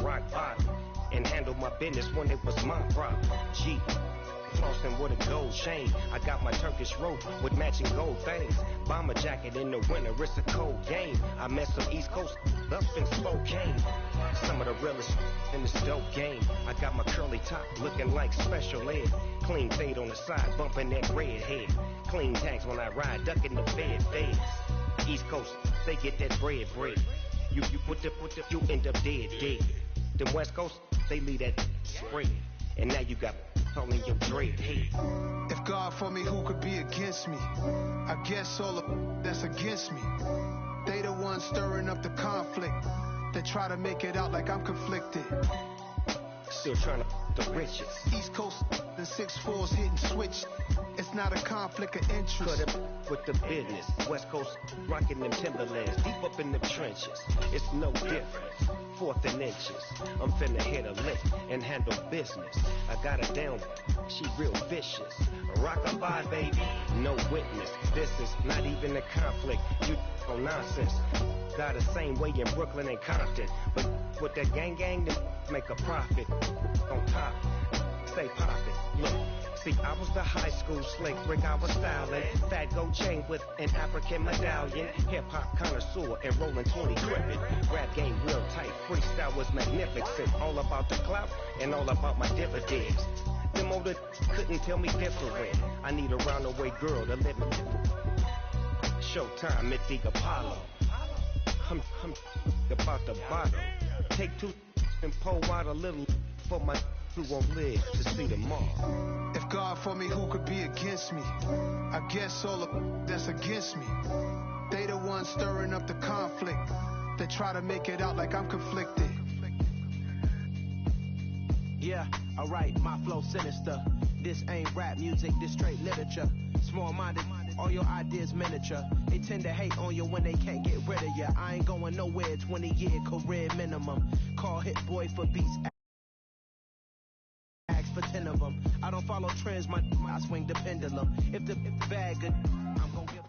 rock bottom and handle my business when it was my problem. G. Flossing with a gold chain. I got my Turkish rope with matching gold things. Bomber jacket in the winter, it's a cold game. I met some East Coast up in Spokane. Some of the realest in this dope game. I got my curly top looking like special ed. Clean fade on the side, bumping that red head. Clean tags when I ride, ducking the bed feds. East Coast, they get that bread. You you end up dead. Then West Coast, they leave that spread. And now you got calling your dread head. If God for me, who could be against me? I guess all of that's against me. They the ones stirring up the conflict. They try to make it out like I'm conflicted. Still trying to the riches. East Coast, the 6'4s hitting switch. It's not a conflict of interest. Cut up with the business. West Coast rocking them Timberlands deep up in the trenches. It's no difference. 4th and inches. I'm finna hit a lick and handle business. I got her down, she real vicious. Rock-a-bye, baby, no witness. This is not even a conflict. You on nonsense. Got the same way in Brooklyn and Compton. But with that gang, to make a profit. On top, stay poppin'. Look. See, I was the high school slick brick, I was styling. Fat gold chain with an African medallion. Hip-hop connoisseur and rolling 20 gripping. Rap game real tight, freestyle was magnificent. All about the clout and all about my dividends. Them older couldn't tell me different. I need a round-away girl to let me. Showtime at the Apollo. I'm about the bottle. Take 2 and pour out a little for my who won't live to see tomorrow. If God for me, who could be against me? I guess all of that's against me. They the ones stirring up the conflict. They try to make it out like I'm conflicted. Yeah, alright, my flow sinister. This ain't rap music, this straight literature. Small-minded, all your ideas miniature. They tend to hate on you when they can't get rid of you. I ain't going nowhere, 20-year career minimum. Call Hit Boy for beats. For 10 of them. I don't follow trends, I swing the pendulum. If the bag good, I'm gonna give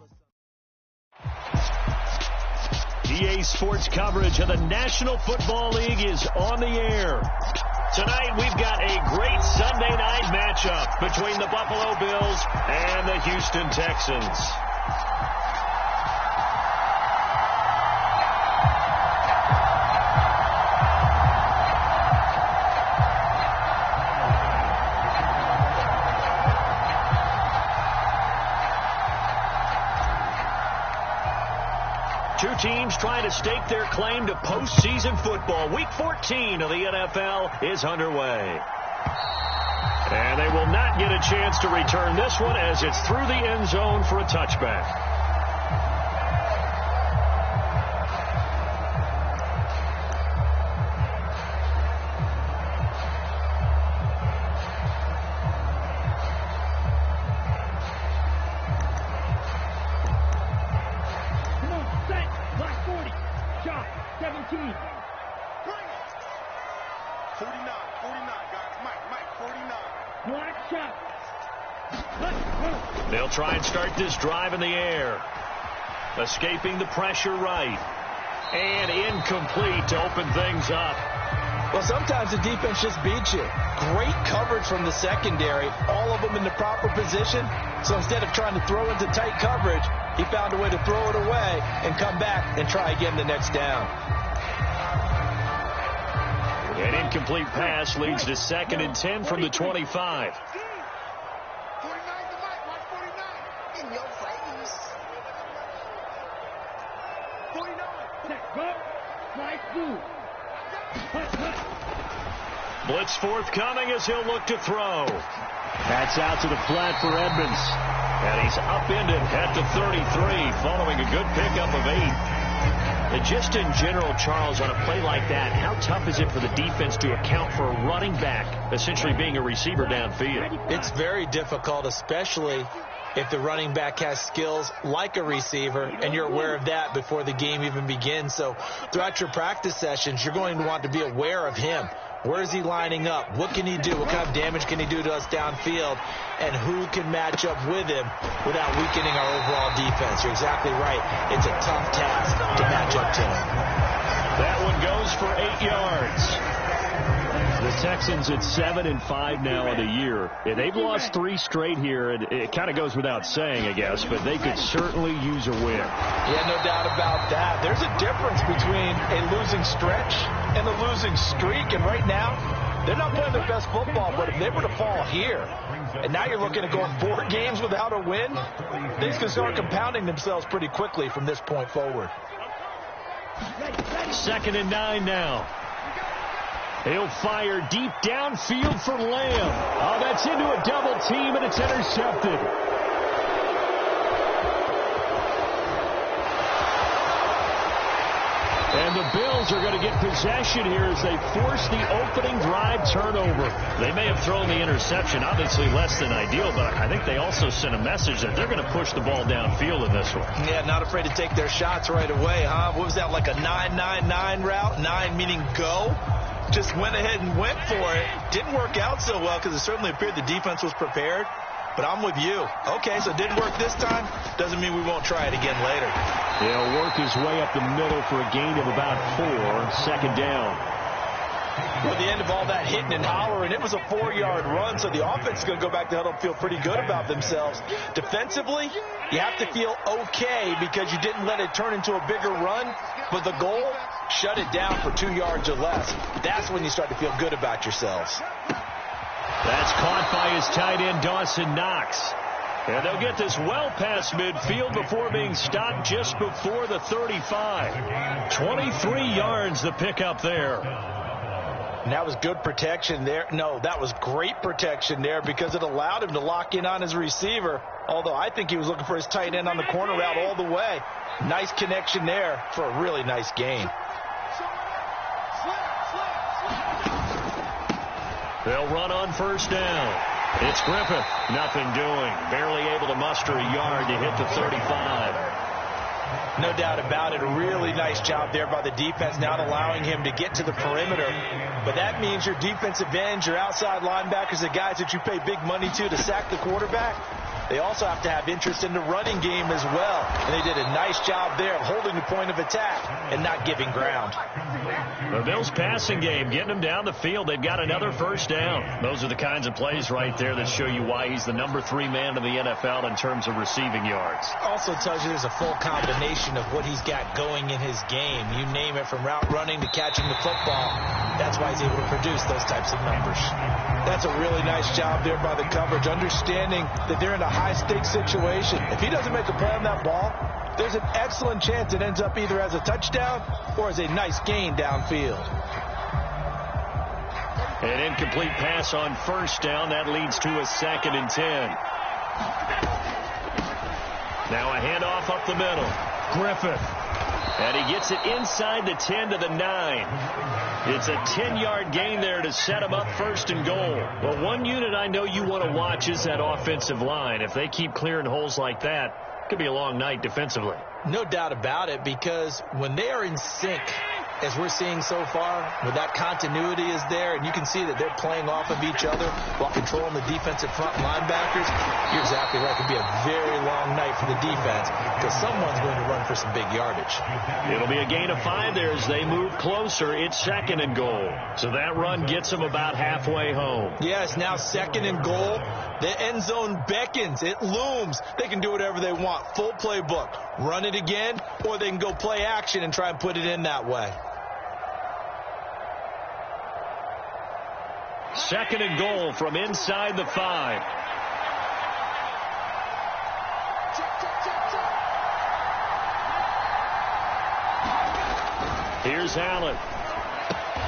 us EA Sports coverage of the National Football League is on the air. Tonight we've got a great Sunday night matchup between the Buffalo Bills and the Houston Texans. Two teams trying to stake their claim to postseason football. Week 14 of the NFL is underway. And they will not get a chance to return this one as it's through the end zone for a touchback. They'll try and start this drive in the air. Escaping the pressure right. And incomplete to open things up. Well, sometimes the defense just beats you. Great coverage from the secondary. All of them in the proper position. So instead of trying to throw into tight coverage, he found a way to throw it away and come back and try again the next down. An incomplete pass leads to 2nd and 10 from the 25. Blitz forthcoming as he'll look to throw. That's out to the flat for Edmonds. And he's upended at the 33 following a good pickup of 8. And just in general, Charles, on a play like that, how tough is it for the defense to account for a running back essentially being a receiver downfield? It's very difficult, especially if the running back has skills like a receiver, and you're aware of that before the game even begins. So throughout your practice sessions, you're going to want to be aware of him. Where is he lining up? What can he do? What kind of damage can he do to us downfield? And who can match up with him without weakening our overall defense? You're exactly right. It's a tough task to match up to him. That one goes for 8 yards. Texans at 7-5 now on the year. And they've lost 3 straight here, and it kind of goes without saying, I guess, but they could certainly use a win. Yeah, no doubt about that. There's a difference between a losing stretch and a losing streak, and right now, they're not playing their best football, but if they were to fall here, and now you're looking at going 4 games without a win, things can start compounding themselves pretty quickly from this point forward. 2nd and 9 now. He'll fire deep downfield for Lamb. Oh, that's into a double team, and it's intercepted. And the Bills are going to get possession here as they force the opening drive turnover. They may have thrown the interception, obviously less than ideal, but I think they also sent a message that they're going to push the ball downfield in this one. Yeah, not afraid to take their shots right away, huh? What was that, like a 9-9-9 route? 9 meaning go? Just went ahead and went for it. Didn't work out so well because it certainly appeared the defense was prepared. But I'm with you. Okay, so it didn't work this time. Doesn't mean we won't try it again later. He'll work his way up the middle for a gain of about 4. 2nd down. Well, the end of all that hitting and hollering, it was a 4-yard run, so the offense is going to go back to huddle and feel pretty good about themselves. Defensively, you have to feel okay because you didn't let it turn into a bigger run, but the goal, shut it down for 2 yards or less. That's when you start to feel good about yourselves. That's caught by his tight end, Dawson Knox. And they'll get this well past midfield before being stopped just before the 35. 23 yards the pickup there. And that was good protection there. No, that was great protection there because it allowed him to lock in on his receiver. Although I think he was looking for his tight end on the corner route all the way. Nice connection there for a really nice gain. They'll run on 1st down. It's Griffith. Nothing doing. Barely able to muster a yard to hit the 35. No doubt about it. A really nice job there by the defense, not allowing him to get to the perimeter. But that means your defensive ends, your outside linebackers, the guys that you pay big money to sack the quarterback, they also have to have interest in the running game as well. And they did a nice job there of holding the point of attack and not giving ground. The Bills passing game, getting them down the field. They've got another 1st down. Those are the kinds of plays right there that show you why he's the number 3 man in the NFL in terms of receiving yards. Also tells you there's a full combination of what he's got going in his game. You name it, from route running to catching the football. That's why he's able to produce those types of numbers. That's a really nice job there by the coverage, understanding that they're in a high-stakes situation. If he doesn't make a play on that ball, there's an excellent chance it ends up either as a touchdown or as a nice gain downfield. An incomplete pass on 1st down. That leads to a 2nd and 10. Now a handoff up the middle. Griffith. And he gets it inside the 10 to the 9. It's a 10-yard gain there to set him up 1st and goal. Well, one unit I know you want to watch is that offensive line. If they keep clearing holes like that, it could be a long night defensively. No doubt about it, because when they are in sync, as we're seeing so far, where that continuity is there, and you can see that they're playing off of each other while controlling the defensive front linebackers, you're exactly right. It could be a very long night for the defense because someone's going to run for some big yardage. It'll be a gain of 5 there as they move closer. It's 2nd and goal. So that run gets them about halfway home. Yes, now 2nd and goal. The end zone beckons. It looms. They can do whatever they want. Full playbook. Run it again, or they can go play action and try and put it in that way. 2nd and goal from inside the 5. Here's Allen.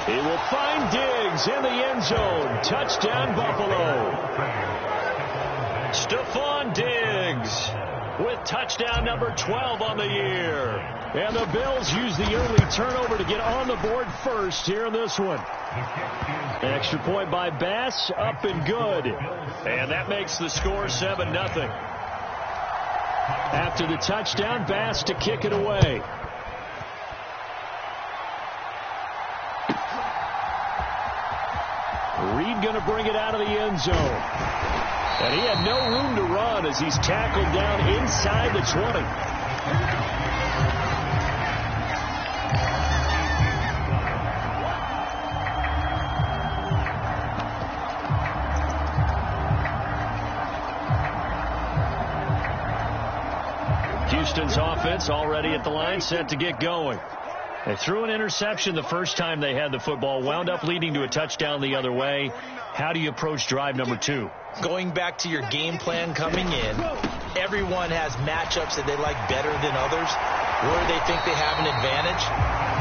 He will find Diggs in the end zone. Touchdown, Buffalo. Stephon Diggs with touchdown number 12 on the year. And the Bills use the early turnover to get on the board first here in this one. Extra point by Bass, up and good. And that makes the score 7-0. After the touchdown, Bass to kick it away. Reed going to bring it out of the end zone. And he had no room to run as he's tackled down inside the 20. Houston's offense already at the line, set to get going. They threw an interception the first time they had the football, wound up leading to a touchdown the other way. How do you approach drive number 2? Going back to your game plan coming in, everyone has matchups that they like better than others. Where they think they have an advantage,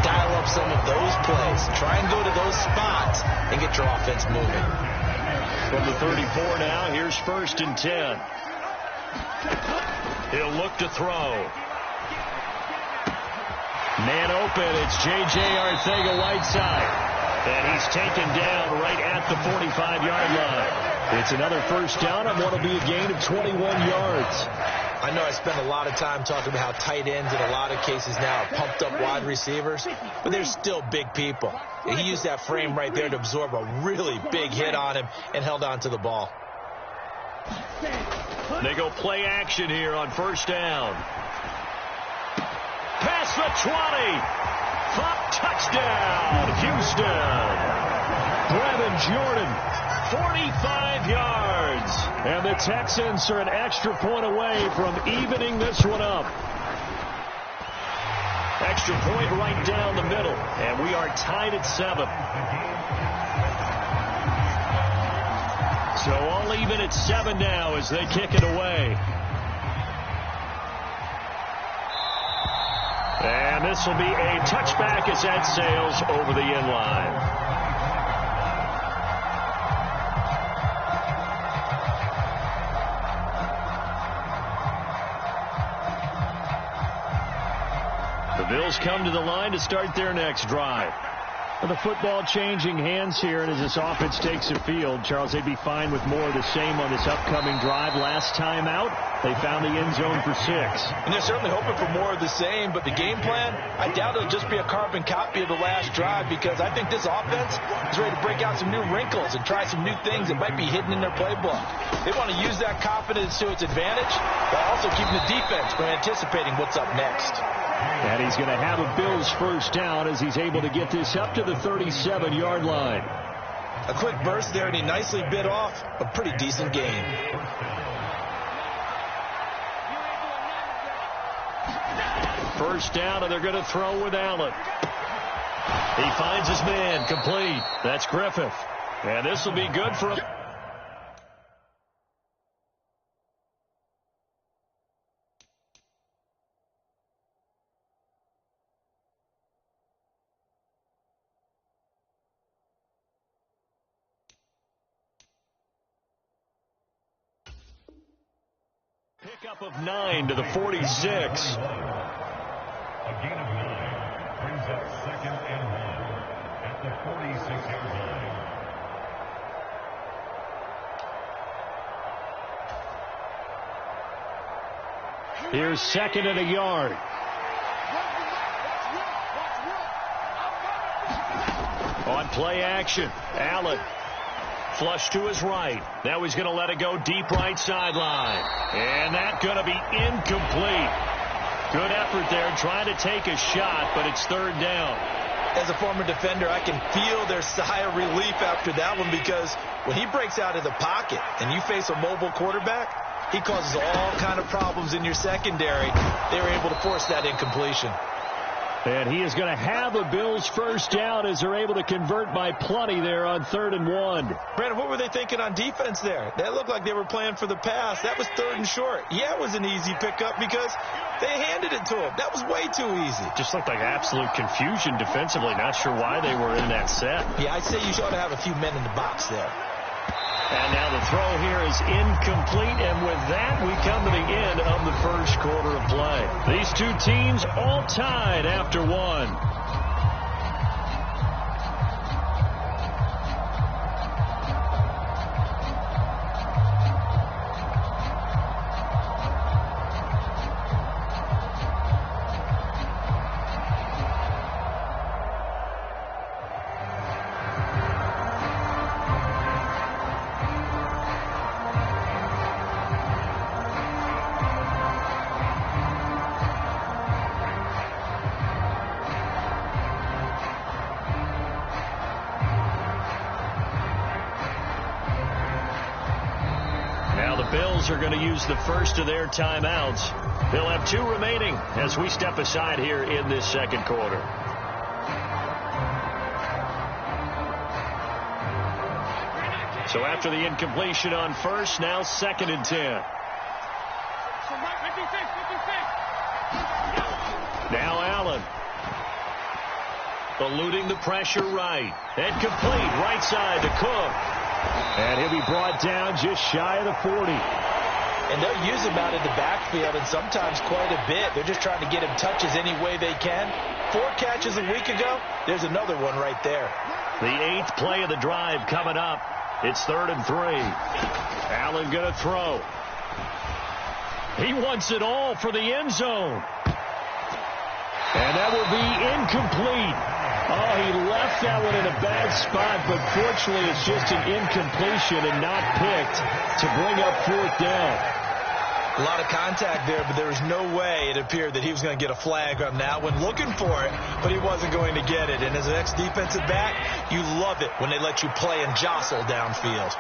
dial up some of those plays. Try and go to those spots and get your offense moving. From the 34 now, here's 1st and 10. He'll look to throw. Man open, it's J.J. Arcega-Whiteside. And he's taken down right at the 45-yard line. It's another 1st down on what will be a gain of 21 yards. I know I spend a lot of time talking about how tight ends in a lot of cases now are pumped up wide receivers, but they're still big people. And he used that frame right there to absorb a really big hit on him and held on to the ball. They go play action here on 1st down. Past the 20. Touchdown, Houston. Brevin Jordan, 45 yards. And the Texans are an extra point away from evening this one up. Extra point right down the middle. And we are tied at 7. So all even at 7 now as they kick it away. And this will be a touchback as that sails over the end line. The Bills come to the line to start their next drive. The football changing hands here, and as this offense takes the field, Charles, they'd be fine with more of the same on this upcoming drive. Last time out, they found the end zone for 6. And they're certainly hoping for more of the same, but the game plan, I doubt it'll just be a carbon copy of the last drive, because I think this offense is ready to break out some new wrinkles and try some new things that might be hidden in their playbook. They want to use that confidence to its advantage, while also keeping the defense from anticipating what's up next. And he's going to have a Bills 1st down as he's able to get this up to the 37-yard line. A quick burst there, and he nicely bit off a pretty decent gain. First down, and they're going to throw with Allen. He finds his man, complete. That's Griffith. And this will be good for him. Pickup of 9 to the 46. A gain of 9 brings up 2nd and 1 at the 46-yard line. Here's 2nd and a yard. On play action, Allen. Flush to his right. Now he's going to let it go deep right sideline. And that's going to be incomplete. Good effort there trying to take a shot, but it's 3rd down. As a former defender, I can feel their sigh of relief after that one, because when he breaks out of the pocket and you face a mobile quarterback, he causes all kind of problems in your secondary. They were able to force that incompletion. And he is going to have a Bills 1st down as they're able to convert by plenty there on 3rd and 1. Brandon, what were they thinking on defense there? That looked like they were playing for the pass. That was 3rd and short. Yeah, it was an easy pickup because they handed it to him. That was way too easy. Just looked like absolute confusion defensively. Not sure why they were in that set. Yeah, I'd say you ought to have a few men in the box there. And now the throw here is incomplete, and with that, we come to the end of the 1st quarter of play. These two teams all tied after 1. Bills are going to use the first of their timeouts. They'll have 2 remaining as we step aside here in this second quarter. So after the incompletion on first, now 2nd and 10. Now Allen. Eluding the pressure right. And complete right side to Cook. And he'll be brought down just shy of the 40. And they'll use him out in the backfield, and sometimes quite a bit. They're just trying to get him touches any way they can. 4 catches a week ago. There's another one right there. The 8th play of the drive coming up. It's 3rd and 3. Allen going to throw. He wants it all for the end zone. And that will be incomplete. Oh, he left that one in a bad spot, but fortunately it's just an incompletion and not picked to bring up 4th down. A lot of contact there, but there was no way it appeared that he was going to get a flag on that one. Looking for it, but he wasn't going to get it. And as an ex-defensive back, you love it when they let you play and jostle downfield.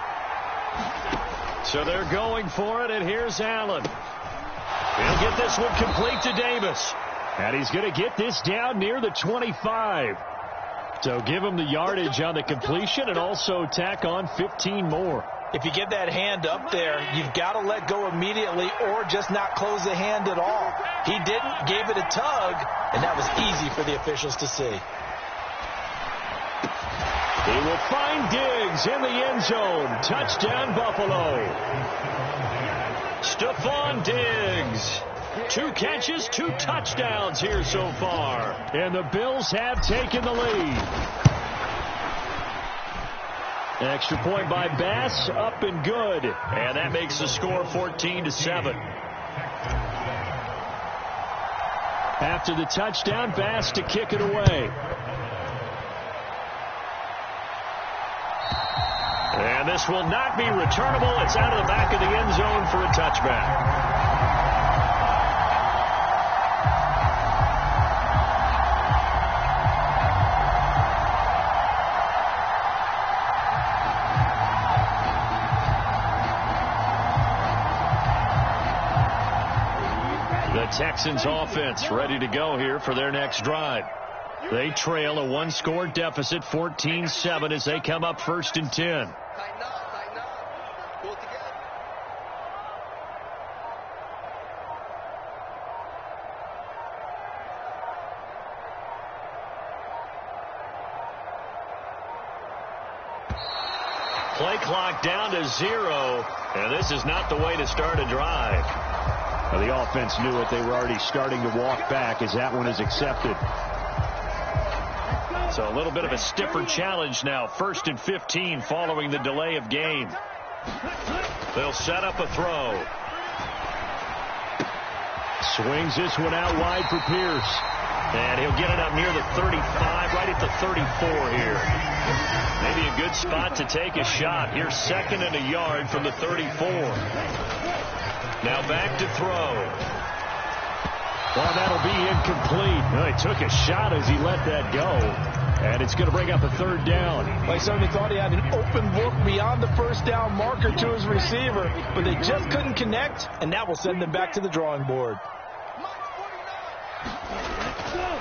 So they're going for it, and here's Allen. He'll get this one complete to Davis. And he's going to get this down near the 25. So give him the yardage on the completion and also tack on 15 more. If you get that hand up there, you've got to let go immediately or just not close the hand at all. He didn't, gave it a tug, and that was easy for the officials to see. He will find Diggs in the end zone. Touchdown, Buffalo. Stephon Diggs. 2 catches, 2 touchdowns here so far. And the Bills have taken the lead. Extra point by Bass, up and good. And that makes the score 14-7. After the touchdown, Bass to kick it away. And this will not be returnable. It's out of the back of the end zone for a touchback. Texans offense ready to go here for their next drive. They trail a 1-score deficit, 14-7, as they come up 1st and 10. Play clock down to 0, and this is not the way to start a drive. Well, the offense knew it. They were already starting to walk back as that one is accepted. So a little bit of a stiffer challenge now. 1st and 15 following the delay of game. They'll set up a throw. Swings this one out wide for Pierce. And he'll get it up near the 35, right at the 34 here. Maybe a good spot to take a shot. Here's 2nd and a yard from the 34. Now back to throw. Well, that'll be incomplete. Well, he took a shot as he let that go. And it's going to bring up a 3rd down. Well, he certainly thought he had an open look beyond the 1st down marker to his receiver, but they just couldn't connect, and that will send them back to the drawing board.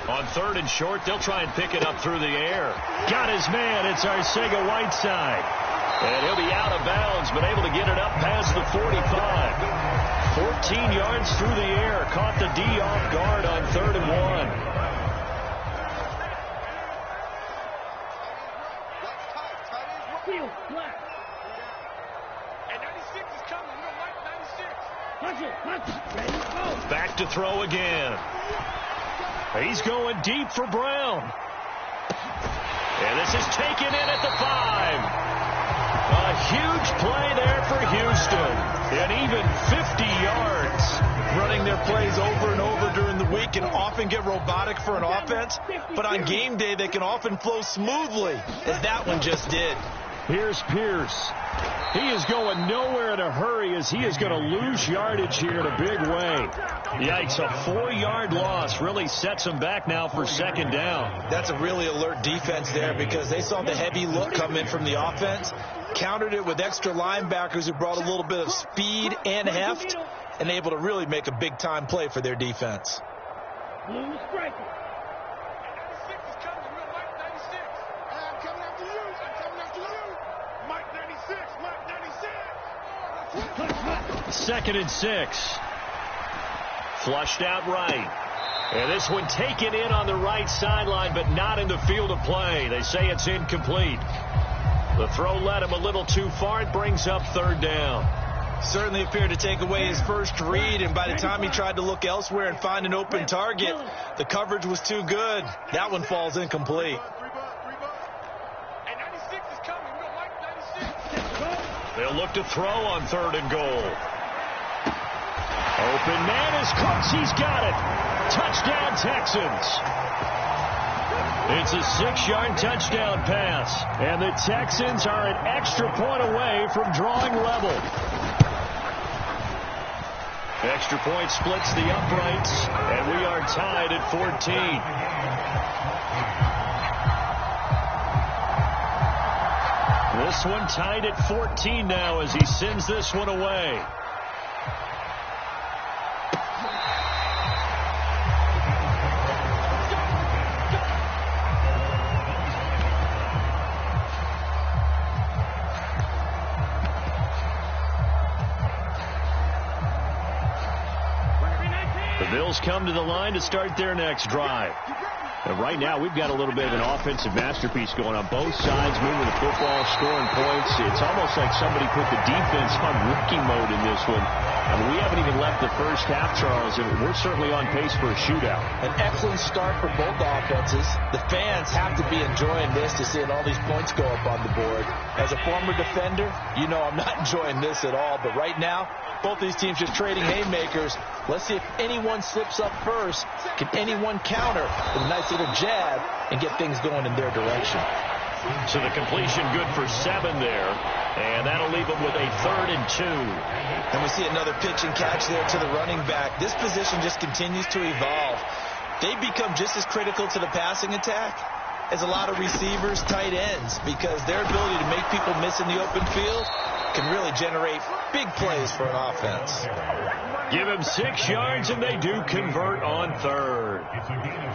On 3rd and short, they'll try and pick it up through the air. Got his man. It's Arcega-Whiteside. And he'll be out of bounds, but able to get it up past the 45. 14 yards through the air. Caught the D off guard on 3rd and 1. Back to throw again. He's going deep for Brown. And this is taken in at the 5. A huge play there for Houston. And even 50 yards. Running their plays over and over during the week can often get robotic for an offense. But on game day, they can often flow smoothly, as that one just did. Here's Pierce. He is going nowhere in a hurry as he is going to lose yardage here in a big way. Yikes, a 4-yard loss really sets him back now for second down. That's a really alert defense there because they saw the heavy look come in from the offense, countered it with extra linebackers who brought a little bit of speed and heft, and able to really make a big-time play for their defense. Blue striker. 96 is coming. Real Mike 96. I'm coming after you. I'm coming after you. Mike 96. Mike 96. Second and 6. Flushed out right. And this one taken in on the right sideline, but not in the field of play. They say it's incomplete. The throw led him a little too far. It brings up third down. Certainly appeared to take away his first read, and by the time he tried to look elsewhere and find an open target, the coverage was too good. That one falls incomplete. They'll look to throw on third and goal. Open man is Cooks. He's got it. Touchdown, Texans. It's a 6-yard touchdown pass, and the Texans are an extra point away from drawing level. Extra point splits the uprights, and we are tied at 14. This one tied at 14 now as he sends this one away. The Bills come to the line to start their next drive. And right now, we've got a little bit of an offensive masterpiece going on both sides, moving the football, scoring points. It's almost like somebody put the defense on rookie mode in this one. I mean, we haven't even left the first half, Charles, and we're certainly on pace for a shootout. An excellent start for both offenses. The fans have to be enjoying this to seeing all these points go up on the board. As a former defender, you know I'm not enjoying this at all, but right now, both these teams just trading haymakers. Let's see if anyone slips up first. Can anyone counter with a nice little jab and get things going in their direction? So the completion good for 7 there. And that'll leave them with a 3rd and 2. And we see another pitch and catch there to the running back. This position just continues to evolve. They become just as critical to the passing attack as a lot of receivers, tight ends, because their ability to make people miss in the open field can really generate big plays for an offense. Give him 6 yards, and they do convert on third.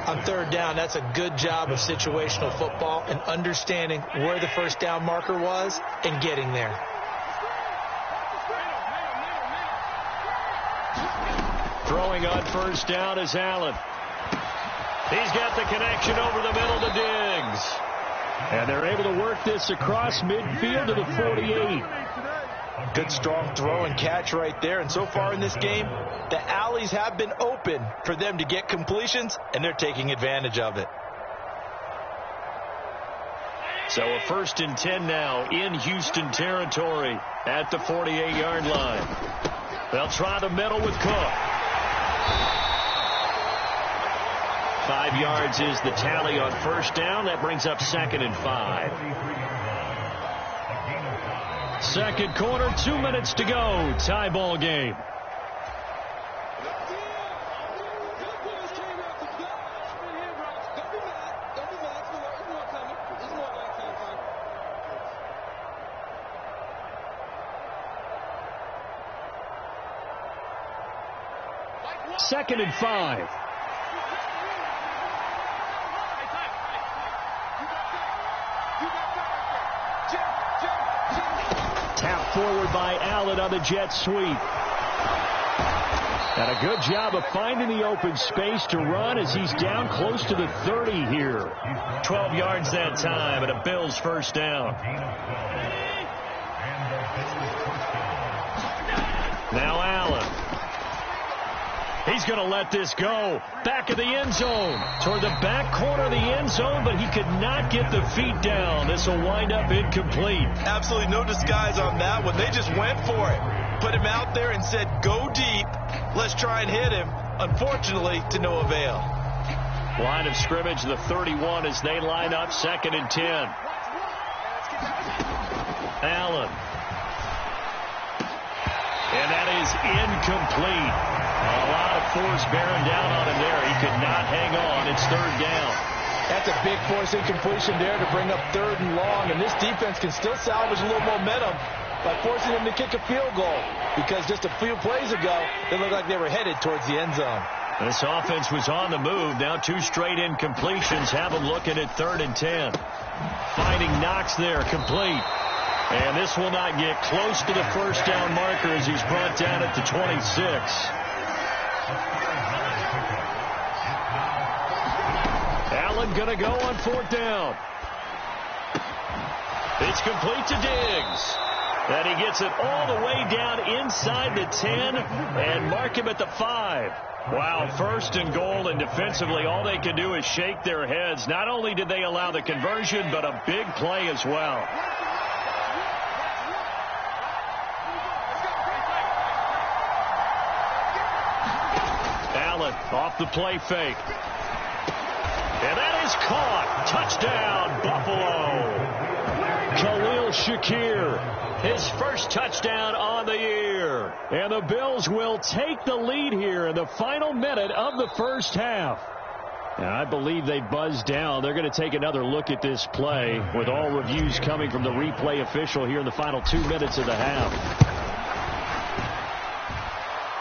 On third down, that's a good job of situational football and understanding where the first down marker was and getting there. Throwing on first down is Allen. He's got the connection over the middle to Diggs. And they're able to work this across midfield to the 48. Good strong throw and catch right there. And so far in this game, the alleys have been open for them to get completions, and they're taking advantage of it. So a 1st and 10 now in Houston territory at the 48-yard line. They'll try the middle with Cook. 5 yards is the tally on first down. That brings up 2nd and 5. Second quarter, 2 minutes to go. Tie ball game. Second and 5. Tap forward by Allen on the jet sweep. And a good job of finding the open space to run as he's down close to the 30 here. 12 yards that time and a Bills first down. Now Allen. He's going to let this go. Back of the end zone. Toward the back corner of the end zone, but he could not get the feet down. This will wind up incomplete. Absolutely no disguise on that one. They just went for it. Put him out there and said, go deep. Let's try and hit him. Unfortunately, to no avail. Line of scrimmage, the 31 as they line up 2nd and 10. Allen. And that is incomplete. A lot of force bearing down on him there. He could not hang on. It's third down. That's a big force incompletion there to bring up third and long. And this defense can still salvage a little momentum by forcing them to kick a field goal. Because just a few plays ago, they looked like they were headed towards the end zone. This offense was on the move. Now 2 straight incompletions have them looking at 3rd and 10. Finding Knox there, complete. And this will not get close to the first down marker as he's brought down at the 26. Allen going to go on 4th down. It's complete to Diggs. And he gets it all the way down inside the 10 and mark him at the 5. Wow, 1st and goal, and defensively all they can do is shake their heads. Not only did they allow the conversion, but a big play as well. Allen off the play fake. And that is caught. Touchdown, Buffalo. Khalil Shakir, his first touchdown on the year. And the Bills will take the lead here in the final minute of the first half. And I believe they buzzed down. They're going to take another look at this play with all reviews coming from the replay official here in the final 2 minutes of the half.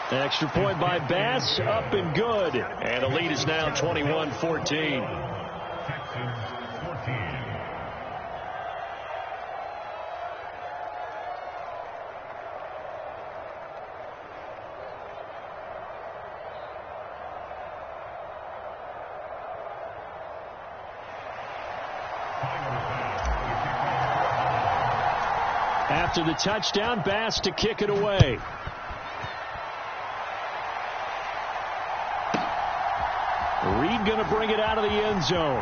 Extra point by Bass, up and good. And the lead is now 21-14. After the touchdown, Bass to kick it away. Reed going to bring it out of the end zone.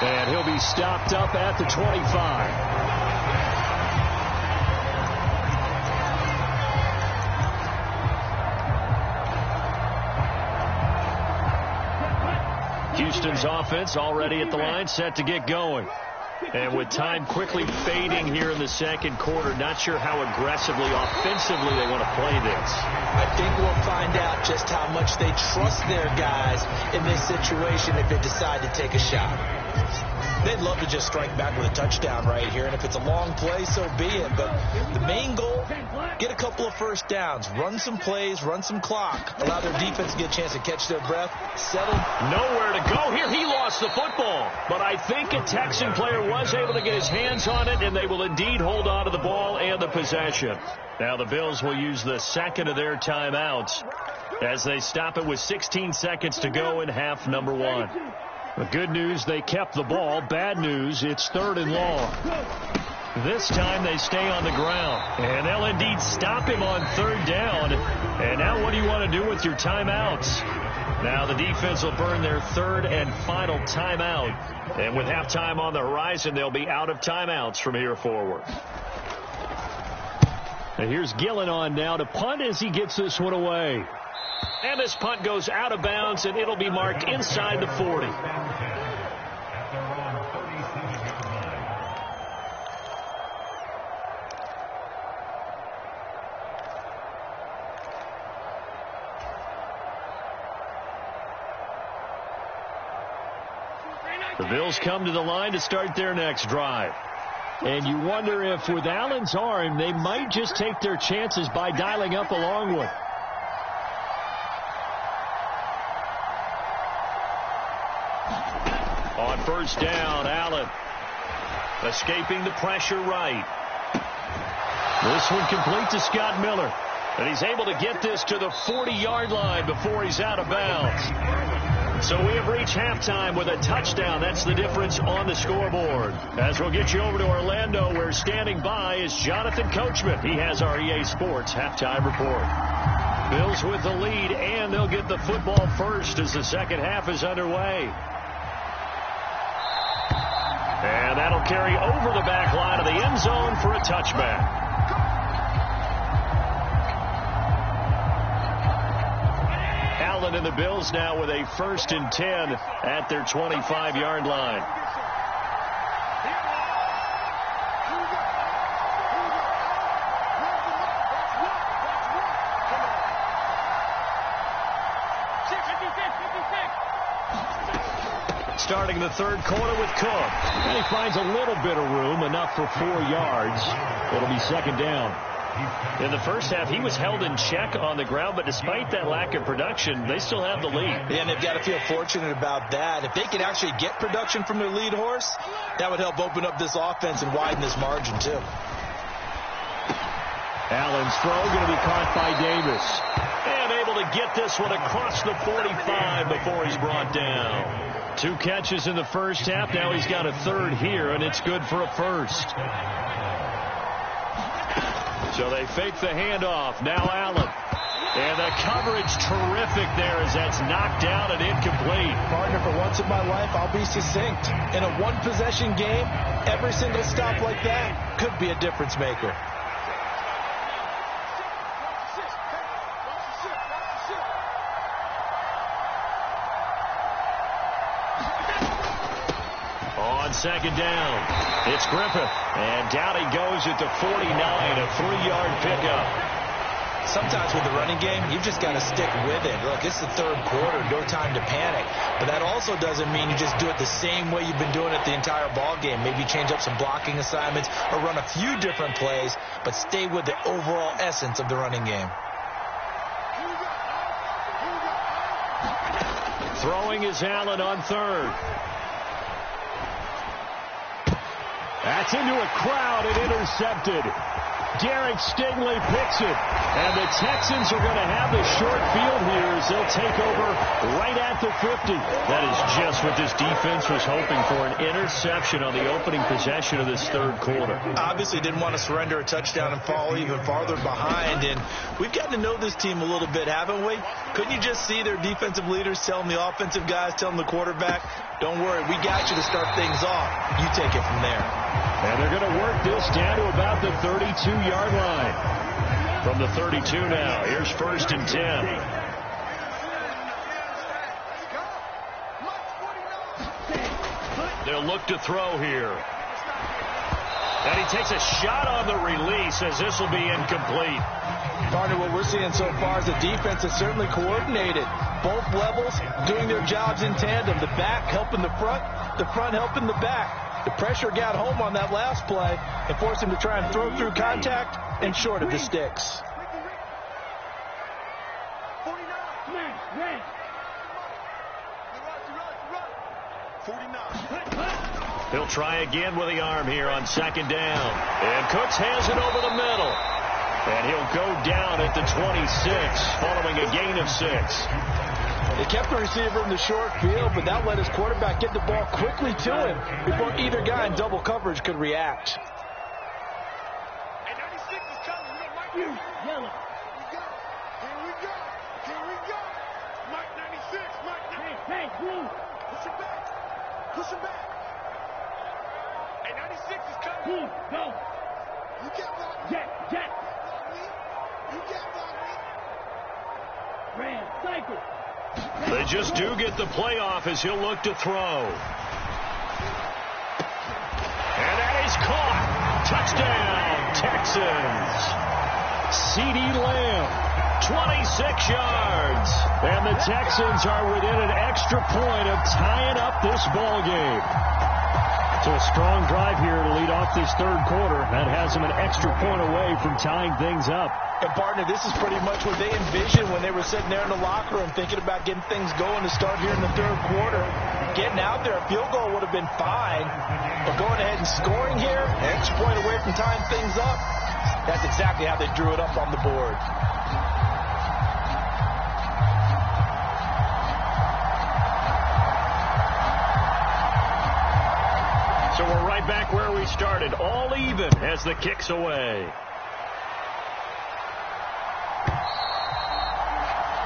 And he'll be stopped up at the 25. Houston's offense already at the line, set to get going. And with time quickly fading here in the second quarter, not sure how aggressively, offensively they want to play this. I think we'll find out just how much they trust their guys in this situation if they decide to take a shot. They'd love to just strike back with a touchdown right here, and if it's a long play, so be it. But the main goal, get a couple of first downs, run some plays, run some clock, allow their defense to get a chance to catch their breath, settle. Nowhere to go here. He lost the football, but I think a Texan player was able to get his hands on it, and they will indeed hold on to the ball and the possession. Now the Bills will use the second of their timeouts as they stop it with 16 seconds to go in half number 1. The good news, they kept the ball. Bad news, it's 3rd and long. This time they stay on the ground. And they'll indeed stop him on 3rd down. And now what do you want to do with your timeouts? Now the defense will burn their 3rd and final timeout. And with halftime on the horizon, they'll be out of timeouts from here forward. And here's Gillen on now to punt as he gets this one away. And this punt goes out of bounds, and it'll be marked inside the 40. The Bills come to the line to start their next drive. And you wonder if with Allen's arm, they might just take their chances by dialing up a long one. On 1st down, Allen escaping the pressure right. This one complete to Scott Miller. And he's able to get this to the 40-yard line before he's out of bounds. So we have reached halftime with a touchdown. That's the difference on the scoreboard. As we'll get you over to Orlando, where standing by is Jonathan Coachman. He has our EA Sports halftime report. Bills with the lead, and they'll get the football first as the second half is underway. And that'll carry over the back line of the end zone for a touchback. Allen and the Bills now with a 1st and 10 at their 25-yard line. starting the third quarter with Cook. And he finds a little bit of room, enough for 4 yards. It'll be second down. In the first half, he was held in check on the ground, but despite that lack of production, they still have the lead. Yeah, and they've got to feel fortunate about that. If they can actually get production from their lead horse, that would help open up this offense and widen this margin, too. Allen's throw going to be caught by Davis. And able to get this one across the 45 before he's brought down. 2 catches in the first half. Now he's got a third here, and it's good for a first. So they fake the handoff. Now Allen. And the coverage terrific there as that's knocked down and incomplete. Partner, for once in my life, I'll be succinct. In a one-possession game, every single stop like that could be a difference maker. On second down, it's Griffith. And down he goes at the 49, a 3-yard pickup. Sometimes with the running game, you've just got to stick with it. Look, it's the third quarter, no time to panic. But that also doesn't mean you just do it the same way you've been doing it the entire ball game. Maybe change up some blocking assignments or run a few different plays, but stay with the overall essence of the running game. Throwing is Allen on third. That's into a crowd and intercepted. Derek Stingley picks it. And the Texans are going to have the short field here as they'll take over right at the 50. That is just what this defense was hoping for, an interception on the opening possession of this third quarter. Obviously didn't want to surrender a touchdown and fall even farther behind. And we've gotten to know this team a little bit, haven't we? Couldn't you just see their defensive leaders telling the offensive guys, telling the quarterback, don't worry, we got you to start things off. You take it from there. And they're going to work this down to about the 32-yard line. From the 32 now, here's first and 10. They'll look to throw here. And he takes a shot on the release as this will be incomplete. Partner, what we're seeing so far is the defense is certainly coordinated. Both levels doing their jobs in tandem. The back helping the front helping the back. The pressure got home on that last play and forced him to try and throw through contact and short of the sticks. He'll try again with the arm here on second down. And Cooks has it over the middle. And he'll go down at the 26 following a gain of 6. They kept the receiver in the short field, but that let his quarterback get the ball quickly to him before either guy in double coverage could react. And 96 is coming. Yellow. Here we go. Mike 96. Hey, blue. Push him back. And 96 is coming. Blue, go. You can't block me. Jack. You can't block me. Ram, cycle. They just do get the playoff as he'll look to throw. And that is caught. Touchdown, Texans. CeeDee Lamb, 26 yards. And the Texans are within an extra point of tying up this ball game. So a strong drive here to lead off this third quarter. That has them an extra point away from tying things up. And, partner, this is pretty much what they envisioned when they were sitting there in the locker room thinking about getting things going to start here in the third quarter. Getting out there, a field goal would have been fine. But going ahead and scoring here, an extra point away from tying things up, that's exactly how they drew it up on the board. So we're right back where we started, all even as the kick's away.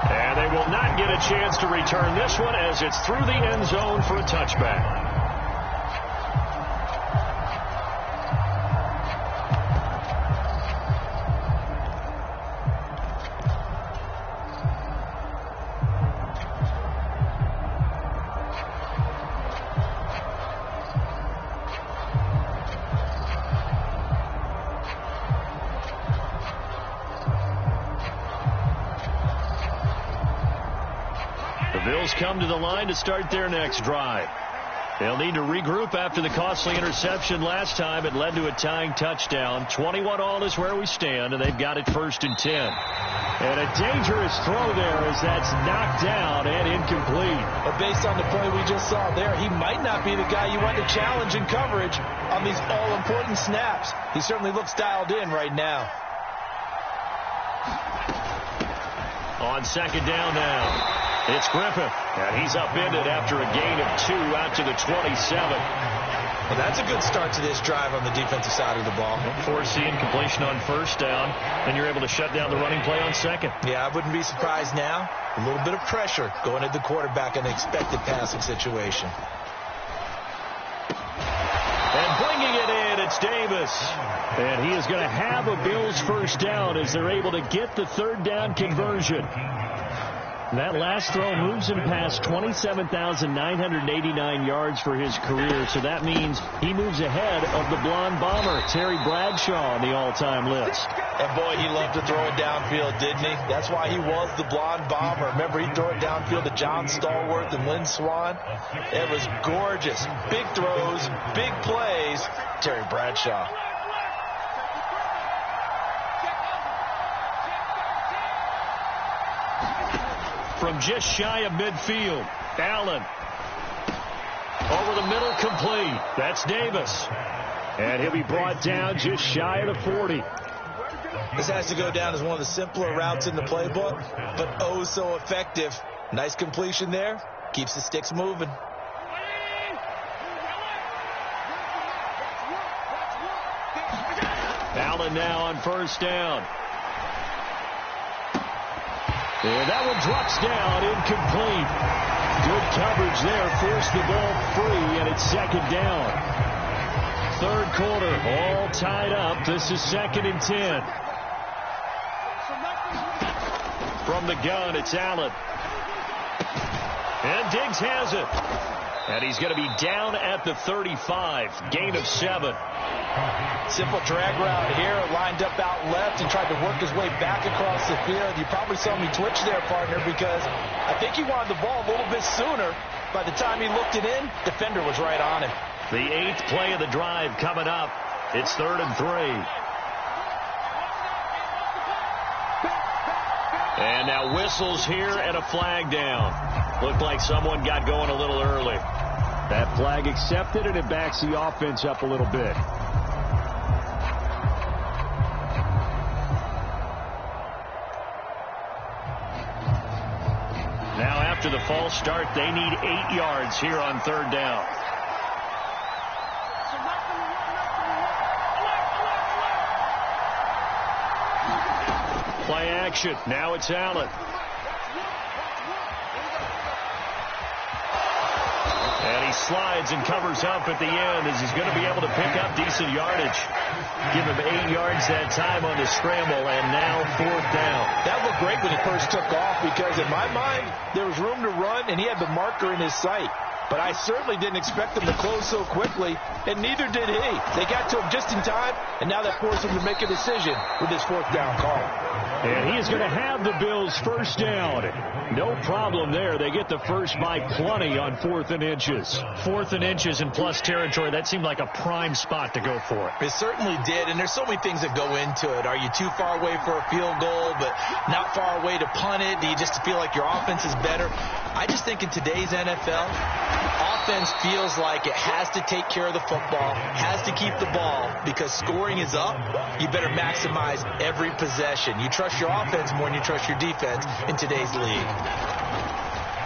And they will not get a chance to return this one as it's through the end zone for a touchback. Bills come to the line to start their next drive. They'll need to regroup after the costly interception last time. It led to a tying touchdown. 21-all is where we stand, and they've got it 1st and 10. And a dangerous throw there as that's knocked down and incomplete. But based on the play we just saw there, he might not be the guy you want to challenge in coverage on these all-important snaps. He certainly looks dialed in right now. On 2nd down now. It's Griffith, and he's upended after a gain of 2 out to the 27. Well, that's a good start to this drive on the defensive side of the ball. Force the incompletion on 1st down, and you're able to shut down the running play on 2nd. Yeah, I wouldn't be surprised now. A little bit of pressure going at the quarterback in the expected passing situation. And bringing it in, it's Davis. And he is going to have a Bills 1st down as they're able to get the 3rd down conversion. That last throw moves him past 27,989 yards for his career, so that means he moves ahead of the blonde bomber, Terry Bradshaw, on the all-time list. And boy, he loved to throw it downfield, didn't he? That's why he was the blonde bomber. Remember, he'd throw it downfield to John Stallworth and Lynn Swann? It was gorgeous. Big throws, big plays. Terry Bradshaw. From just shy of midfield, Allen. Over the middle, complete. That's Davis. And he'll be brought down just shy of the 40. This has to go down as one of the simpler routes in the playbook, but oh so effective. Nice completion there. Keeps the sticks moving. Allen now on 1st down. And that one drops down, incomplete. Good coverage there, forced the ball free, and it's 2nd down. 3rd quarter, all tied up. This is 2nd and 10. From the gun, it's Allen. And Diggs has it. And he's going to be down at the 35. Gain of 7. Simple drag route here, lined up out left and tried to work his way back across the field. You probably saw me twitch there, partner, because I think he wanted the ball a little bit sooner. By the time he looked it in, defender was right on him. The 8th play of the drive coming up. It's 3rd and 3. And now whistles here and a flag down. Looked like someone got going a little early. That flag accepted, and it backs the offense up a little bit. Now after the false start, they need 8 yards here on 3rd down. Play action. Now it's Allen. And he slides and covers up at the end as he's going to be able to pick up decent yardage. Give him 8 yards that time on the scramble, and now 4th down. That looked great when he first took off because in my mind, there was room to run, and he had the marker in his sight. But I certainly didn't expect him to close so quickly, and neither did he. They got to him just in time, and now that forced him to make a decision with his 4th down call. And he is going to have the Bills 1st down. No problem there. They get the first by plenty on 4th and inches. 4th and inches in plus territory. That seemed like a prime spot to go for it. It certainly did, and there's so many things that go into it. Are you too far away for a field goal, but not far away to punt it? Do you just feel like your offense is better? I just think in today's NFL, offense feels like it has to take care of the football, has to keep the ball, because scoring is up. You better maximize every possession. You trust your offense more than you trust your defense in today's league.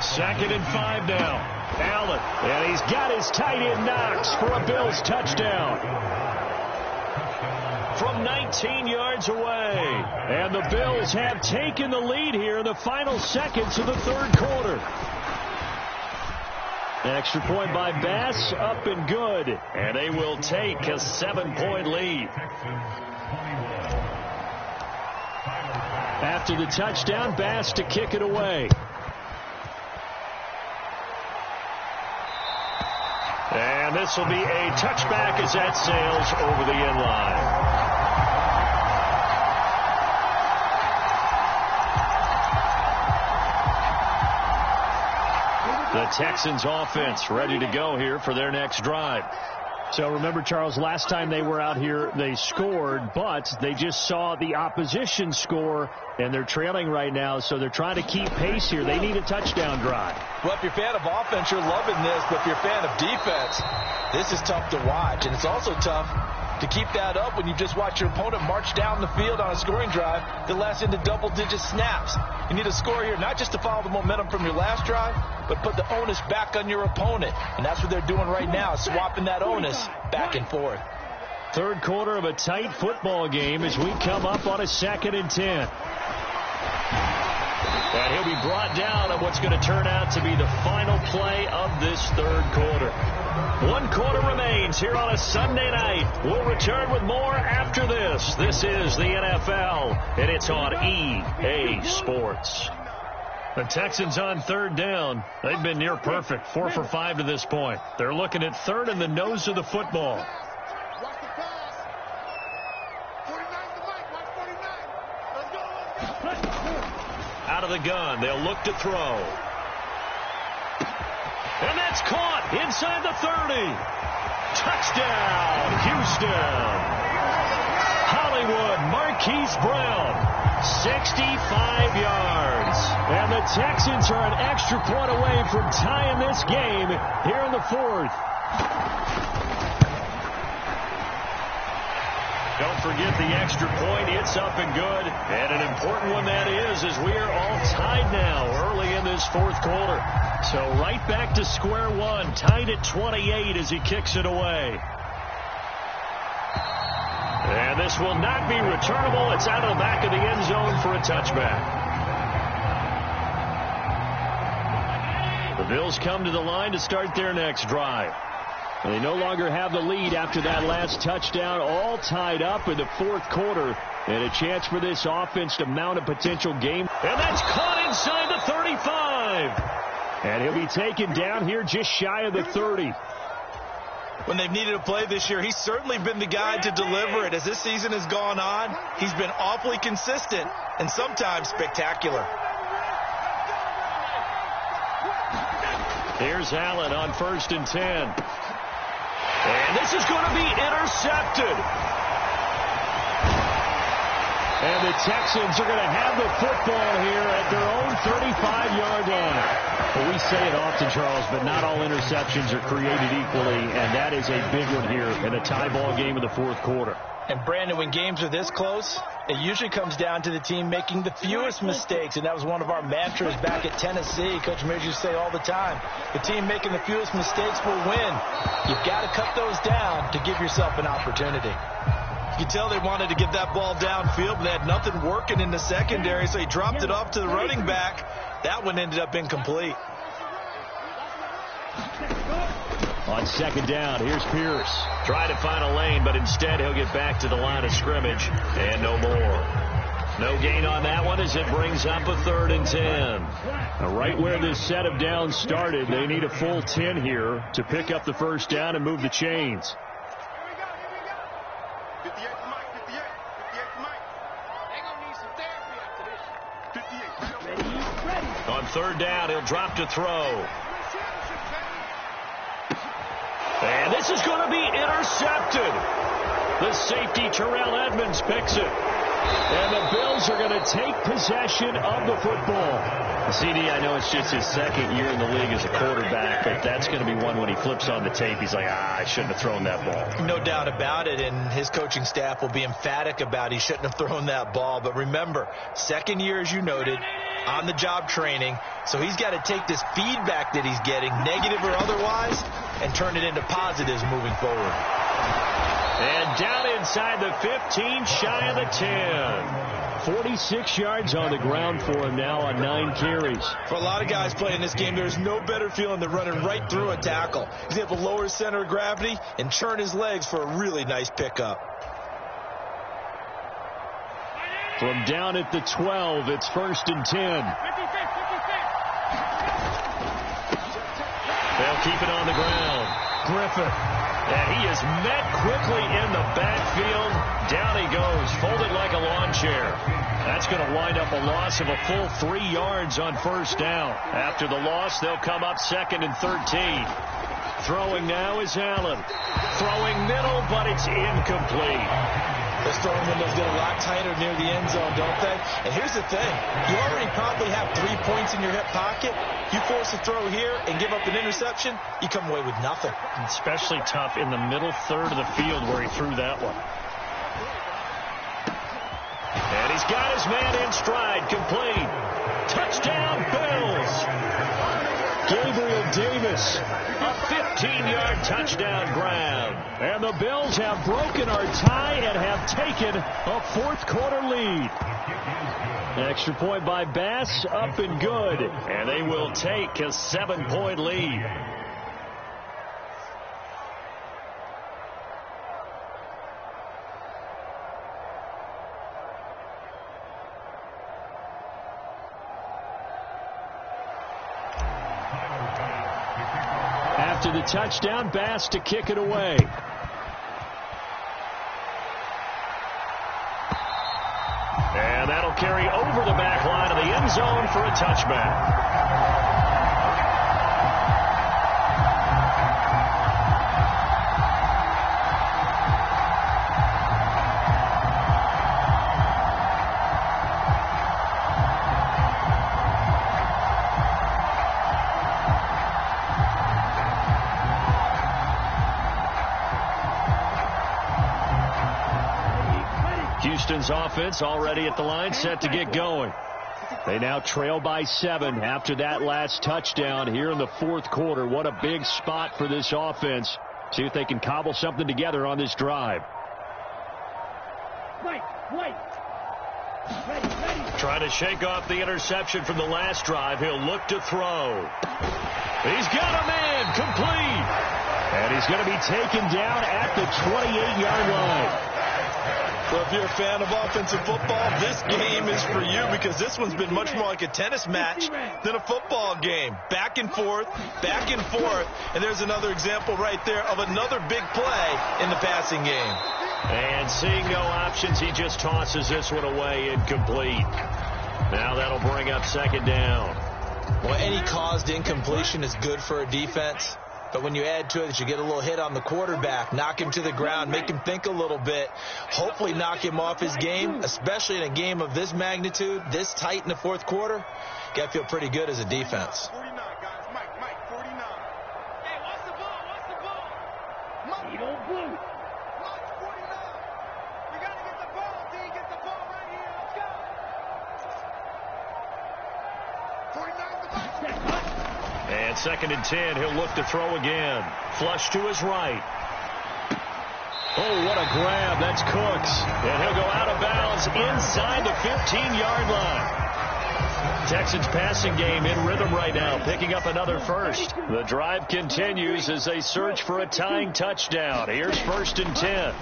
2nd and 5 now. Allen, and he's got his tight end Knox for a Bills touchdown. From 19 yards away. And the Bills have taken the lead here in the final seconds of the 3rd quarter. Extra point by Bass, up and good. And they will take a 7-point lead. After the touchdown, Bass to kick it away. And this will be a touchback as that sails over the end line. The Texans offense ready to go here for their next drive. So remember, Charles, last time they were out here, they scored, but they just saw the opposition score, and they're trailing right now, so they're trying to keep pace here. They need a touchdown drive. Well, if you're a fan of offense, you're loving this, but if you're a fan of defense, this is tough to watch, and it's also tough to keep that up when you just watch your opponent march down the field on a scoring drive that lasts into double-digit snaps. You need a score here, not just to follow the momentum from your last drive, but put the onus back on your opponent. And that's what they're doing right now, swapping that onus back and forth. Third quarter of a tight football game as we come up on a 2nd and 10. And he'll be brought down on what's going to turn out to be the final play of this third quarter. 1 quarter remains here on a Sunday night. We'll return with more after this. This is the NFL, and it's on EA Sports. The Texans on 3rd down. They've been near perfect, 4 for 5 to this point. They're looking at 3rd and the nose of the football. Out of the gun, they'll look to throw. And that's caught inside the 30. Touchdown, Houston. Hollywood Marquise Brown, 65 yards. And the Texans are an extra point away from tying this game here in the 4th. Don't forget the extra point. It's up and good. And an important one that is, as we are all tied now early in this 4th quarter. So right back to square one, tied at 28 as he kicks it away. And this will not be returnable. It's out of the back of the end zone for a touchback. The Bills come to the line to start their next drive. They no longer have the lead after that last touchdown, all tied up in the 4th quarter, and a chance for this offense to mount a potential game. And that's caught inside the 35. And he'll be taken down here just shy of the 30. When they've needed a play this year, he's certainly been the guy to deliver it. As this season has gone on, he's been awfully consistent and sometimes spectacular. Here's Allen on 1st and 10. And this is going to be intercepted. And the Texans are going to have the football here at their own 35-yard line. Well, we say it often, Charles, but not all interceptions are created equally, and that is a big one here in a tie ball game in the 4th quarter. And, Brandon, when games are this close, it usually comes down to the team making the fewest mistakes, and that was one of our mantras back at Tennessee. Coach Mears used to say all the time, the team making the fewest mistakes will win. You've got to cut those down to give yourself an opportunity. You can tell they wanted to get that ball downfield, but they had nothing working in the secondary, so he dropped it off to the running back. That one ended up incomplete. On 2nd down, here's Pierce. Try to find a lane, but instead he'll get back to the line of scrimmage and no more. No gain on that one as it brings up a 3rd and 10. Now, right where this set of downs started, they need a full 10 here to pick up the 1st down and move the chains. On 3rd down, he'll drop to throw. And this is going to be intercepted. The safety, Terrell Edmonds, picks it. And the Bills are going to take possession of the football. CD, I know it's just his 2nd year in the league as a quarterback, but that's going to be one when he flips on the tape. He's like, I shouldn't have thrown that ball. No doubt about it, and his coaching staff will be emphatic about he shouldn't have thrown that ball. But remember, 2nd year, as you noted, on-the-job training, so he's got to take this feedback that he's getting, negative or otherwise, and turn it into positives moving forward. And down inside the 15, shy of the 10. 46 yards on the ground for him now on 9 carries. For a lot of guys playing this game, there's no better feeling than running right through a tackle. He's able to lower his center of gravity and churn his legs for a really nice pickup. From down at the 12, it's 1st and 10. They'll keep it on the ground. Griffith. And he is met quickly in the backfield. Down he goes, folded like a lawn chair. That's going to wind up a loss of a full 3 yards on first down. After the loss, they'll come up 2nd and 13. Throwing now is Allen. Throwing middle, but it's incomplete. The throwing windows get a lot tighter near the end zone, don't they? And here's the thing. You already probably have 3 points in your hip pocket. You force a throw here and give up an interception, you come away with nothing. Especially tough in the middle third of the field where he threw that one. And he's got his man in stride, complete. Touchdown, Bills. Gabriel Davis, a 15-yard touchdown grab. And the Bills have broken our tie and have taken a fourth-quarter lead. Extra point by Bass, up and good. And they will take a 7-point lead. After the touchdown, Bass to kick it away. And that'll carry over the back line of the end zone for a touchback. Houston's offense already at the line, set to get going. They now trail by 7 after that last touchdown here in the fourth quarter. What a big spot for this offense. See if they can cobble something together on this drive. Trying to shake off the interception from the last drive. He'll look to throw. He's got a man, complete. And he's going to be taken down at the 28-yard line. Well, if you're a fan of offensive football, this game is for you because this one's been much more like a tennis match than a football game. Back and forth, and there's another example right there of another big play in the passing game. And seeing no options, he just tosses this one away, incomplete. Now that'll bring up 2nd down. Well, any caused incompletion is good for a defense. But when you add to it that you get a little hit on the quarterback, knock him to the ground, make him think a little bit, hopefully knock him off his game, especially in a game of this magnitude, this tight in the fourth quarter, got to feel pretty good as a defense. 49, guys. Mike, 49. Hey, what's the ball? Mike, he don't blue. Mike, 49. We got to get the ball, D. Get the ball right here. Let's go. 49's the ball. And 2nd and 10, he'll look to throw again. Flush to his right. Oh, what a grab. That's Cooks. And he'll go out of bounds inside the 15-yard line. Texans passing game in rhythm right now, picking up another first. The drive continues as they search for a tying touchdown. Here's 1st and 10.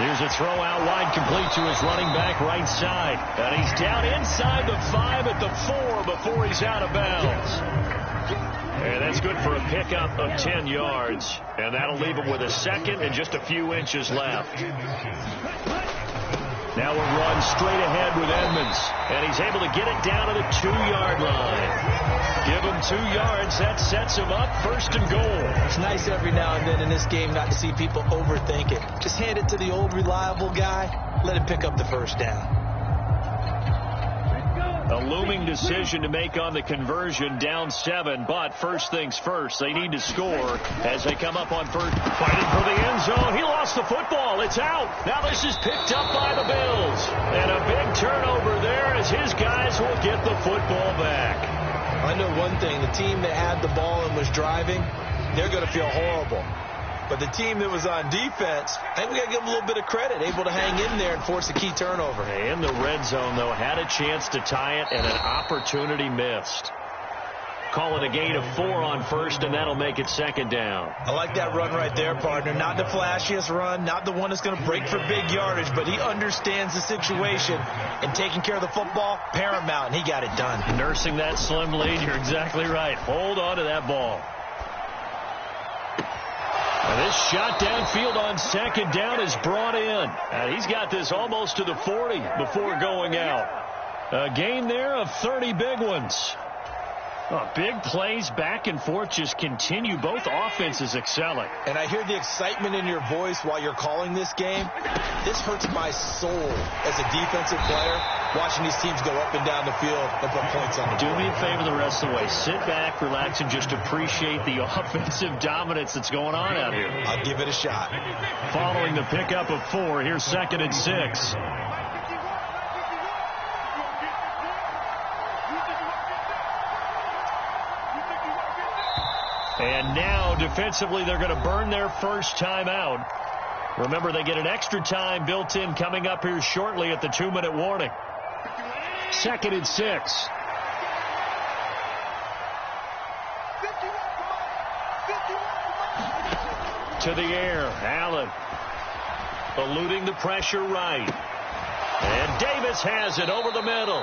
Here's a throw out wide, complete to his running back right side. And he's down inside the 5 at the 4 before he's out of bounds. And that's good for a pickup of 10 yards. And that'll leave him with a 2nd and just a few inches left. Now we'll run straight ahead with Edmonds. And he's able to get it down to the 2-yard line. Give him 2 yards. That sets him up 1st and goal. It's nice every now and then in this game not to see people overthink it. Just hand it to the old reliable guy. Let him pick up the first down. A looming decision to make on the conversion, down 7. But first things first, they need to score as they come up on first. Fighting for the end zone. He lost the football. It's out. Now this is picked up by the Bills. And a big turnover there as his guys will get the football back. I know one thing. The team that had the ball and was driving, they're going to feel horrible. But the team that was on defense, I think we got to give them a little bit of credit, able to hang in there and force a key turnover. In the red zone, though, had a chance to tie it and an opportunity missed. Call it a gain of 4 on first, and that'll make it 2nd down. I like that run right there, partner. Not the flashiest run, not the one that's going to break for big yardage, but he understands the situation, and taking care of the football, paramount, and he got it done. Nursing that slim lead, you're exactly right. Hold on to that ball. And this shot downfield on second down is brought in. And he's got this almost to the 40 before going out. A gain there of 30 big ones. Big plays back and forth just continue. Both offenses excelling. And I hear the excitement in your voice while you're calling this game. This hurts my soul as a defensive player, watching these teams go up and down the field and put points on the board. Do me a favor the rest of the way. Sit back, relax, and just appreciate the offensive dominance that's going on out here. I'll give it a shot. Following the pickup of 4, here's 2nd and 6. And now, defensively, they're going to burn their first timeout. Remember, they get an extra time built in coming up here shortly at the 2-minute warning. 2nd and 6. To the air, Allen. Eluding the pressure right. And Davis has it over the middle.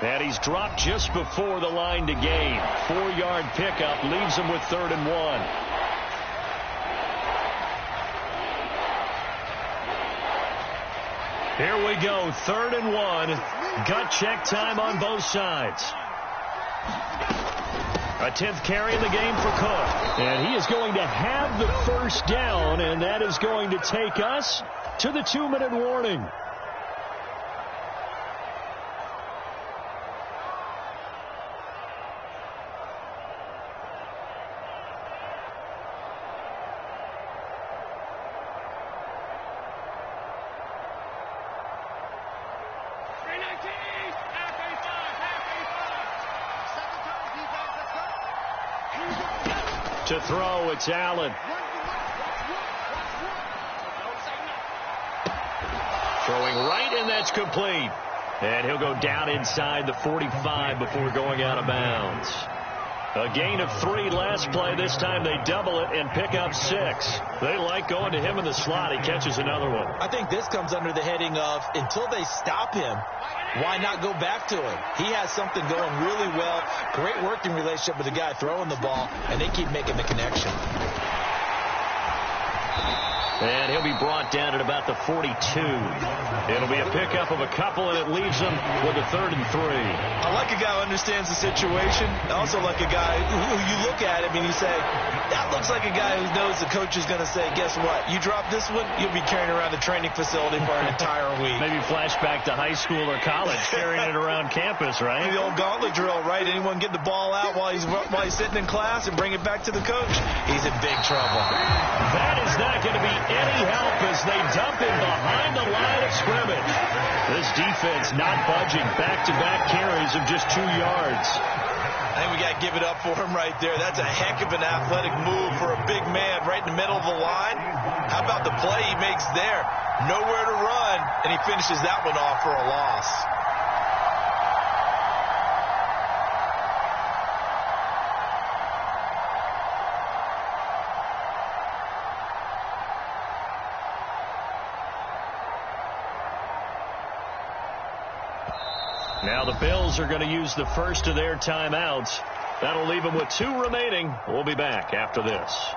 And he's dropped just before the line to gain. 4-yard pickup leaves him with 3rd and 1. Here we go, 3rd and 1. Gut check time on both sides. A 10th carry in the game for Cook. And he is going to have the first down, and that is going to take us to the 2-minute warning. To throw, it's Allen. Throwing right, and that's complete. And he'll go down inside the 45 before going out of bounds. A gain of 3 last play. This time they double it and pick up 6. They like going to him in the slot. He catches another one. I think this comes under the heading of until they stop him, why not go back to him? He has something going really well. Great working relationship with the guy throwing the ball, and they keep making the connection. And he'll be brought down at about the 42. It'll be a pickup of a couple, and it leaves them with a 3rd and 3. I like a guy who understands the situation. I also like a guy who you look at him and you say, that looks like a guy who knows the coach is going to say, guess what? You drop this one, you'll be carrying around the training facility for an entire week. Maybe flashback to high school or college, carrying it around campus, right? The old gauntlet drill, right? Anyone get the ball out while he's sitting in class and bring it back to the coach? He's in big trouble. That is not going to be any help as they dump him behind the line of scrimmage. This defense not budging. Back-to-back carries of just 2 yards. I think we got to give it up for him right there. That's a heck of an athletic move for a big man right in the middle of the line. How about the play he makes there? Nowhere to run, and he finishes that one off for a loss. Now the Bills are going to use the first of their timeouts. That'll leave them with 2 remaining. We'll be back after this.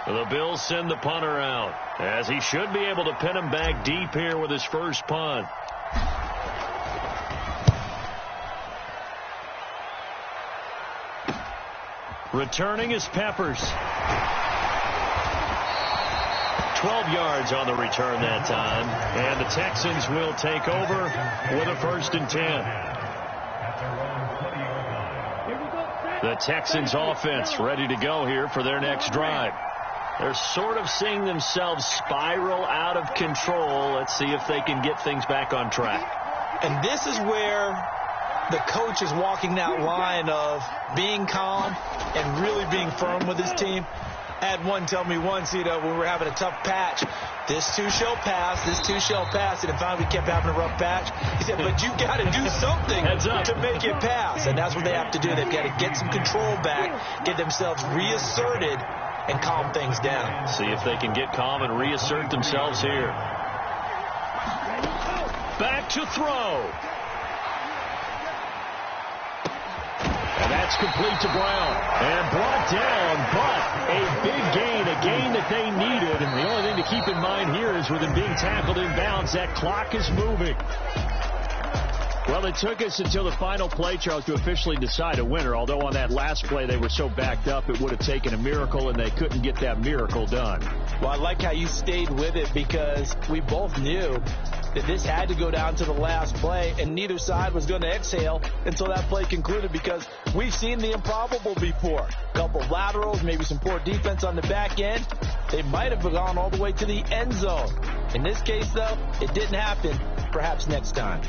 The Bills send the punter out, as he should be able to pin him back deep here with his first punt. Returning is Peppers. 12 yards on the return that time. And the Texans will take over with a 1st and 10. The Texans offense ready to go here for their next drive. They're sort of seeing themselves spiral out of control. Let's see if they can get things back on track. And this is where the coach is walking that line of being calm and really being firm with his team. I had one tell me once, when we were having a tough patch, this too shall pass, this too shall pass, and finally we kept having a rough patch. He said, but you got to do something to make it pass, and that's what they have to do. They've got to get some control back, get themselves reasserted, and calm things down. See if they can get calm and reassert themselves here. Back to throw. It's complete to Brown. And brought down, but a big gain, a gain that they needed. And the only thing to keep in mind here is with him being tackled in bounds, that clock is moving. Well, it took us until the final play, Charles, to officially decide a winner. Although on that last play they were so backed up, it would have taken a miracle, and they couldn't get that miracle done. Well, I like how you stayed with it because we both knew that this had to go down to the last play, and neither side was going to exhale until that play concluded because we've seen the improbable before. A couple of laterals, maybe some poor defense on the back end. They might have gone all the way to the end zone. In this case, though, it didn't happen. Perhaps next time.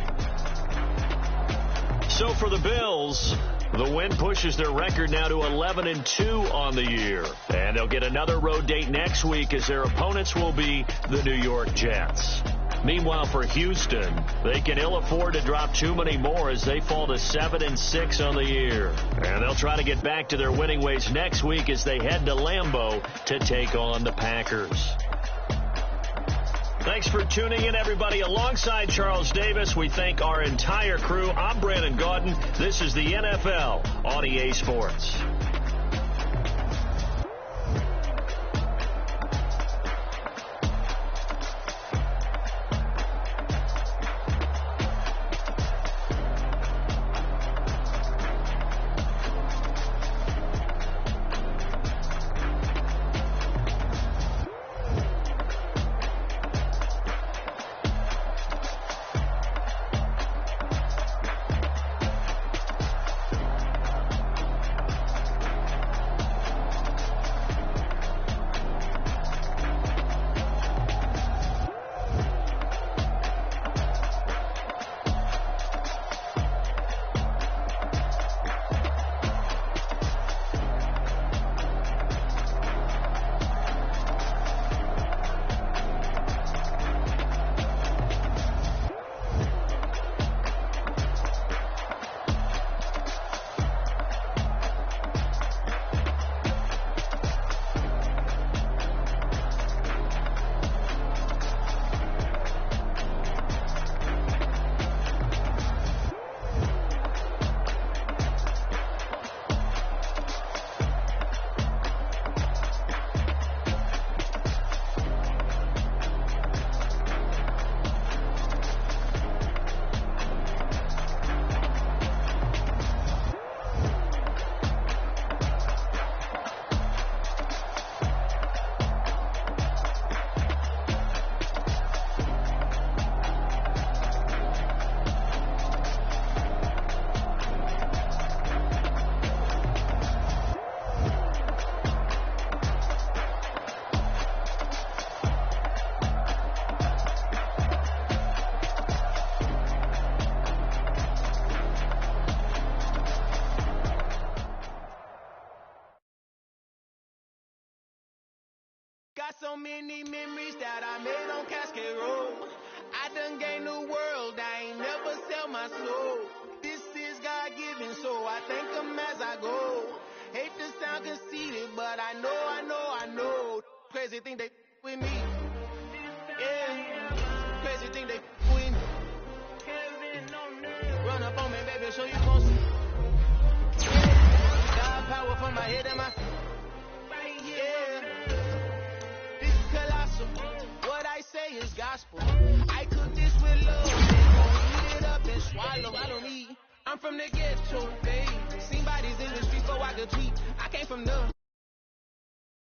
So for the Bills, the win pushes their record now to 11-2 on the year. And they'll get another road date next week as their opponents will be the New York Jets. Meanwhile, for Houston, they can ill afford to drop too many more as they fall to 7-6 on the year. And they'll try to get back to their winning ways next week as they head to Lambeau to take on the Packers. Thanks for tuning in, everybody. Alongside Charles Davis, we thank our entire crew. I'm Brandon Gaudin. This is the NFL on EA Sports. Got so many memories that I made on Cascade Road. I done gained the world, I ain't never sell my soul. This is God-given, so I thank him as I go. Hate to sound conceited, but I know. Crazy thing they with me. Yeah, crazy thing they with me. Run up on me, baby, so you gon' see. God power from my head and my... Yeah. Colossal. What I say is gospel. I cook this with love. Eat it up and swallow me. I'm from the ghetto, babe. Seen bodies in the street before I could tweet. I came from the